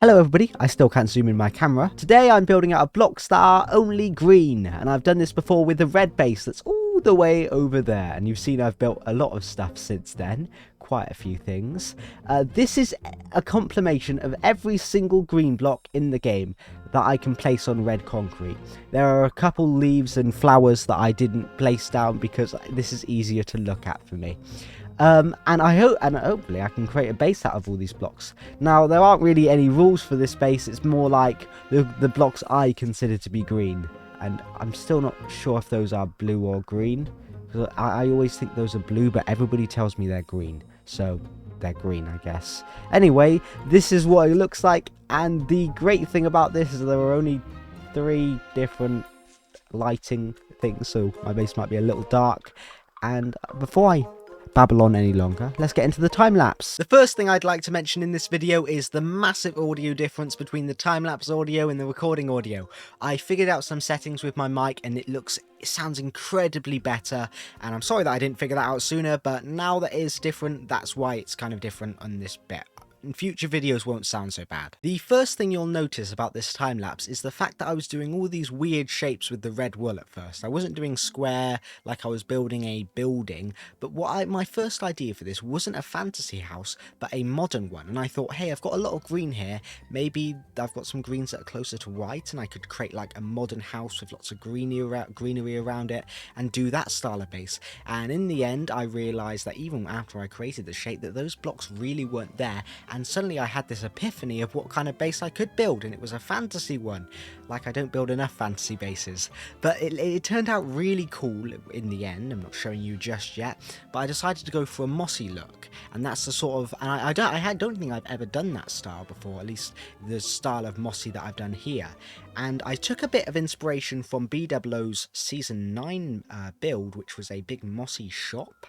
Hello everybody, I still can't zoom in my camera. Today I'm building out a blocks that are only green, and I've done this before with a red base that's all the way over there, and you've seen I've built a lot of stuff since then, quite a few things. This is a compilation of every single green block in the game that I can place on red concrete. There are a couple leaves and flowers that I didn't place down because this is easier to look at for me. And hopefully I can create a base out of all these blocks. Now, there aren't really any rules for this base. It's more like the blocks I consider to be green. And I'm still not sure if those are blue or green. I always think those are blue, but everybody tells me they're green. So they're green, I guess. Anyway, this is what it looks like. And the great thing about this is there are only 3 different lighting things. So my base might be a little dark. And before I babble on any longer, let's get into the time-lapse. The first thing I'd like to mention in this video is the massive audio difference between the time-lapse audio and the recording audio. I figured out some settings with my mic and it sounds incredibly better, and I'm sorry that I didn't figure that out sooner, but now that it is different, that's why it's kind of different on this bit. And future videos won't sound so bad. The first thing you'll notice about this time-lapse is the fact that I was doing all these weird shapes with the red wool at first. I wasn't doing square like I was building a building, but my first idea for this wasn't a fantasy house, but a modern one. And I thought, hey, I've got a lot of green here. Maybe I've got some greens that are closer to white, and I could create like a modern house with lots of greenery around it and do that style of base. And in the end, I realized that even after I created the shape, that those blocks really weren't there. And suddenly I had this epiphany of what kind of base I could build, and it was a fantasy one. Like, I don't build enough fantasy bases. But it turned out really cool in the end. I'm not showing you just yet. But I decided to go for a mossy look. And that's the sort of... And I don't think I've ever done that style before. At least the style of mossy that I've done here. And I took a bit of inspiration from BWO's Season 9 build, which was a big mossy shop.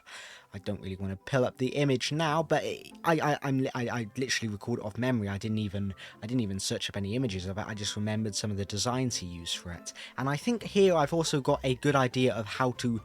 I don't really want to pull up the image now, but I literally recorded it off memory. I didn't even search up any images of it. I just remembered some of the designs he used for it. And I think here I've also got a good idea of how to...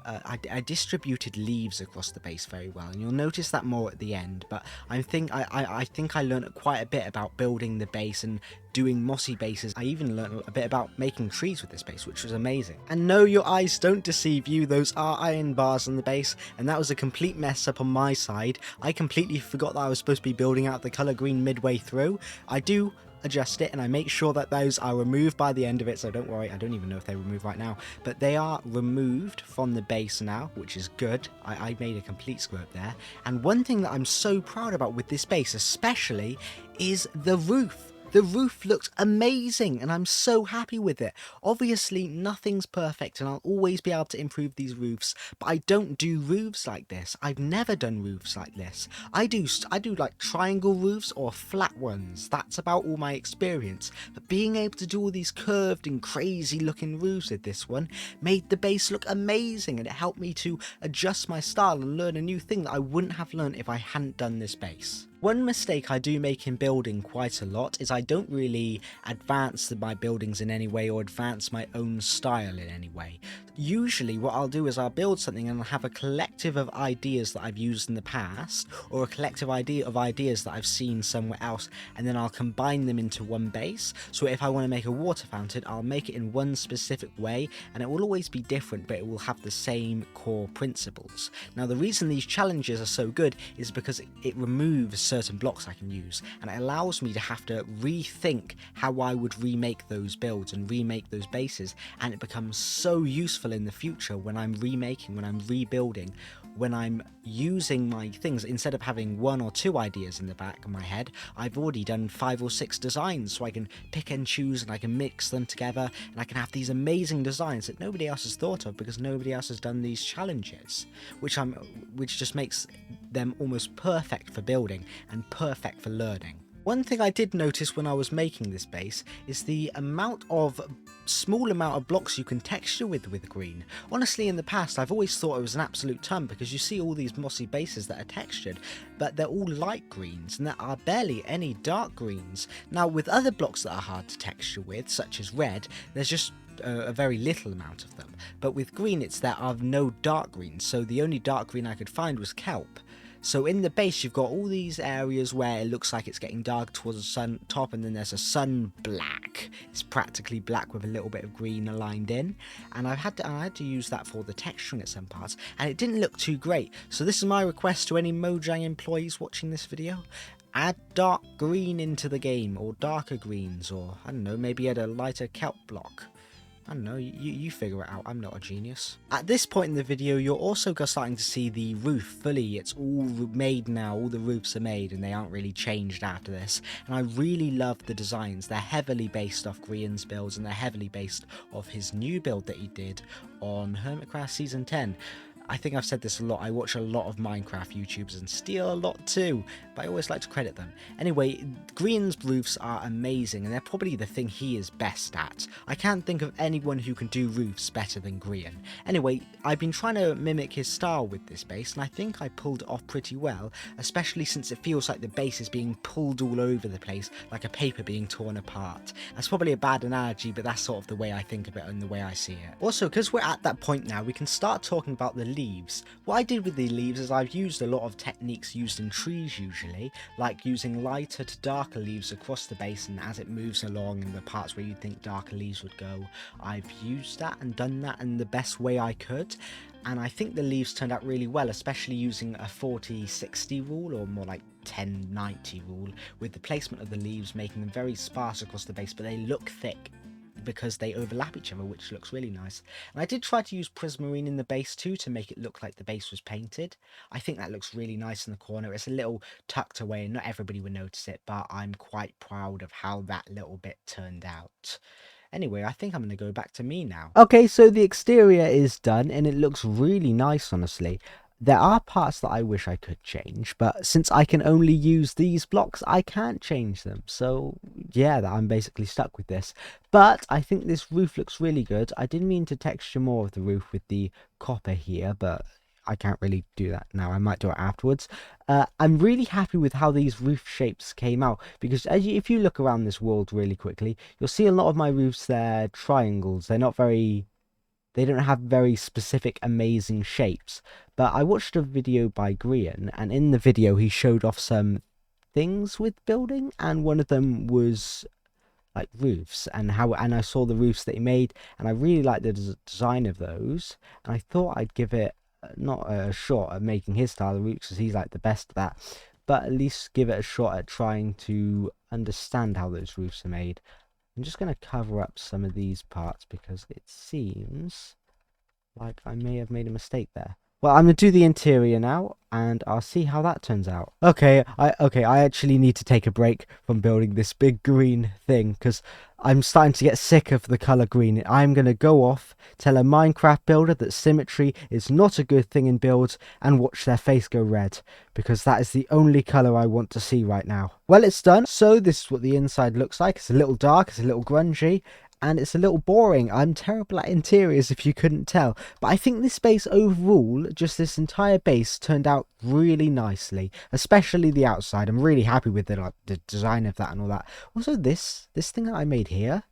I distributed leaves across the base very well, and you'll notice that more at the end, but I think I learned quite a bit about building the base and doing mossy bases. I even learned a bit about making trees with this base, which was amazing. And no, your eyes don't deceive you, those are iron bars on the base, and that was a complete mess up on my side. I completely forgot that I was supposed to be building out the colour green midway through. I do adjust it and I make sure that those are removed by the end of it, so don't worry, I don't even know if they're removed right now, but they are removed from the base now, which is good. I made a complete screw up there. And one thing that I'm so proud about with this base especially is the roof. The roof looks amazing and I'm so happy with it. Obviously nothing's perfect and I'll always be able to improve these roofs, but I don't do roofs like this. I've never done roofs like this. I do like triangle roofs or flat ones. That's about all my experience. But being able to do all these curved and crazy looking roofs with this one made the base look amazing, and it helped me to adjust my style and learn a new thing that I wouldn't have learned if I hadn't done this base. One mistake I do make in building quite a lot is I don't really advance my buildings in any way or advance my own style in any way. Usually what I'll do is I'll build something and I'll have a collective of ideas that I've used in the past, or a collective idea of ideas that I've seen somewhere else, and then I'll combine them into one base. So if I want to make a water fountain, I'll make it in one specific way, and it will always be different, but it will have the same core principles. Now, the reason these challenges are so good is because it removes certain blocks I can use, and it allows me to have to rethink how I would remake those builds and remake those bases, and it becomes so useful in the future when I'm remaking, when I'm rebuilding, when I'm using my things. Instead of having 1 or 2 ideas in the back of my head, I've already done 5 or 6 designs, so I can pick and choose and I can mix them together, and I can have these amazing designs that nobody else has thought of because nobody else has done these challenges, which just makes them almost perfect for building and perfect for learning. One thing I did notice when I was making this base is the small amount of blocks you can texture with green. Honestly, in the past I've always thought it was an absolute ton, because you see all these mossy bases that are textured, but they're all light greens and there are barely any dark greens. Now, with other blocks that are hard to texture with, such as red, there's just a very little amount of them, but with green there are no dark greens, so the only dark green I could find was kelp. So in the base, you've got all these areas where it looks like it's getting dark towards the sun top, and then there's a sun black. It's practically black with a little bit of green aligned in, and I had to use that for the texturing at some parts, and it didn't look too great. So this is my request to any Mojang employees watching this video. Add dark green into the game, or darker greens, or I don't know, maybe add a lighter kelp block. I don't know, you figure it out, I'm not a genius. At this point in the video, you're also starting to see the roof fully. It's all made now, all the roofs are made, and they aren't really changed after this. And I really love the designs. They're heavily based off Grian's builds, and they're heavily based off his new build that he did on Hermitcraft Season 10. I think I've said this a lot, I watch a lot of Minecraft YouTubers and steal a lot too, but I always like to credit them. Anyway, Grian's roofs are amazing, and they're probably the thing he is best at. I can't think of anyone who can do roofs better than Grian. Anyway, I've been trying to mimic his style with this base, and I think I pulled it off pretty well, especially since it feels like the base is being pulled all over the place, like a paper being torn apart. That's probably a bad analogy, but that's sort of the way I think of it and the way I see it. Also, because we're at that point now, we can start talking about the leaves. What I did with the leaves is I've used a lot of techniques used in trees usually, like using lighter to darker leaves across the base, and as it moves along in the parts where you'd think darker leaves would go, I've used that and done that in the best way I could. And I think the leaves turned out really well, especially using a 40-60 rule, or more like 10-90 rule, with the placement of the leaves making them very sparse across the base, but they look thick because they overlap each other, which looks really nice. And I did try to use Prismarine in the base too, to make it look like the base was painted. I think that looks really nice in the corner. It's a little tucked away and not everybody would notice it, but I'm quite proud of how that little bit turned out. Anyway, I think I'm going to go back to me now. Okay, so the exterior is done and it looks really nice, honestly. There are parts that I wish I could change, but since I can only use these blocks, I can't change them. So yeah, I'm basically stuck with this. But I think this roof looks really good. I did mean to texture more of the roof with the copper here, but I can't really do that now. I might do it afterwards. I'm really happy with how these roof shapes came out, because if you look around this world really quickly, you'll see a lot of my roofs, they're triangles. They don't have very specific, amazing shapes. But I watched a video by Grian, and in the video he showed off some things with building, and one of them was like roofs, and I saw the roofs that he made, and I really liked the design of those, and I thought I'd give it not a shot at making his style of roofs, because he's like the best at that, but at least give it a shot at trying to understand how those roofs are made. I'm just going to cover up some of these parts because it seems like I may have made a mistake there. Well, I'm going to do the interior now, and I'll see how that turns out. Okay, I actually need to take a break from building this big green thing, because I'm starting to get sick of the colour green. I'm going to go off, tell a Minecraft builder that symmetry is not a good thing in builds, and watch their face go red, because that is the only colour I want to see right now. Well, it's done. So this is what the inside looks like. It's a little dark, it's a little grungy, and it's a little boring. I'm terrible at interiors, if you couldn't tell. But I think this base overall, just this entire base, turned out really nicely. Especially the outside. I'm really happy with the design of that and all that. Also, this thing that I made here,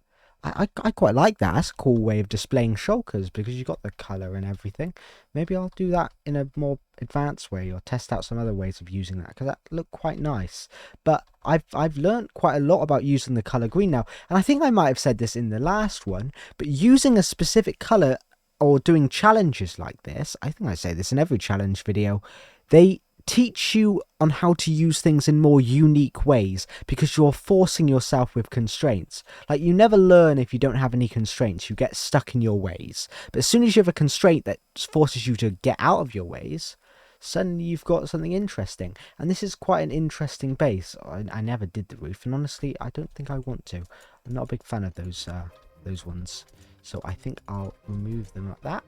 I quite like that. That's a cool way of displaying shulkers, because you got the colour and everything. Maybe I'll do that in a more advanced way, or test out some other ways of using that, because that looked quite nice. But I've learned quite a lot about using the colour green now, and I think I might have said this in the last one, but using a specific colour or doing challenges like this, I think I say this in every challenge video, they teach you on how to use things in more unique ways, because you're forcing yourself with constraints. Like, you never learn if you don't have any constraints. You get stuck in your ways. But as soon as you have a constraint that forces you to get out of your ways, suddenly you've got something interesting. And this is quite an interesting base. I never did the roof, and honestly, I don't think I want to. I'm not a big fan of those ones. So I think I'll remove them like that.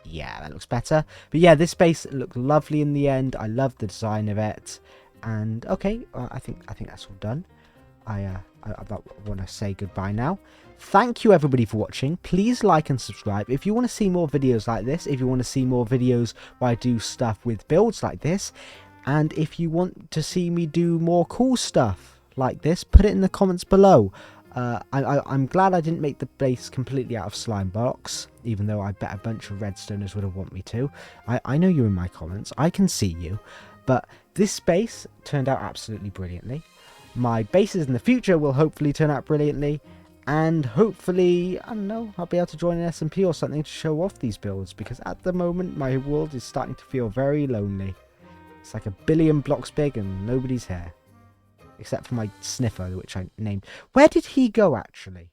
Yeah, that looks better. But yeah, this base looked lovely in the end. I love the design of it. And okay, I think that's all done. I want to say goodbye now. Thank you everybody for watching. Please like and subscribe if you want to see more videos like this, if you want to see more videos where I do stuff with builds like this, and if you want to see me do more cool stuff like this, put it in the comments below. I'm glad I didn't make the base completely out of slime blocks, even though I bet a bunch of redstoners would have want me to. I know you're in my comments. I can see you. But this base turned out absolutely brilliantly. My bases in the future will hopefully turn out brilliantly. And hopefully, I don't know, I'll be able to join an SMP or something to show off these builds. Because at the moment, my world is starting to feel very lonely. It's like 1 billion blocks big and nobody's here. Except for my sniffer, which I named. Where did he go, actually?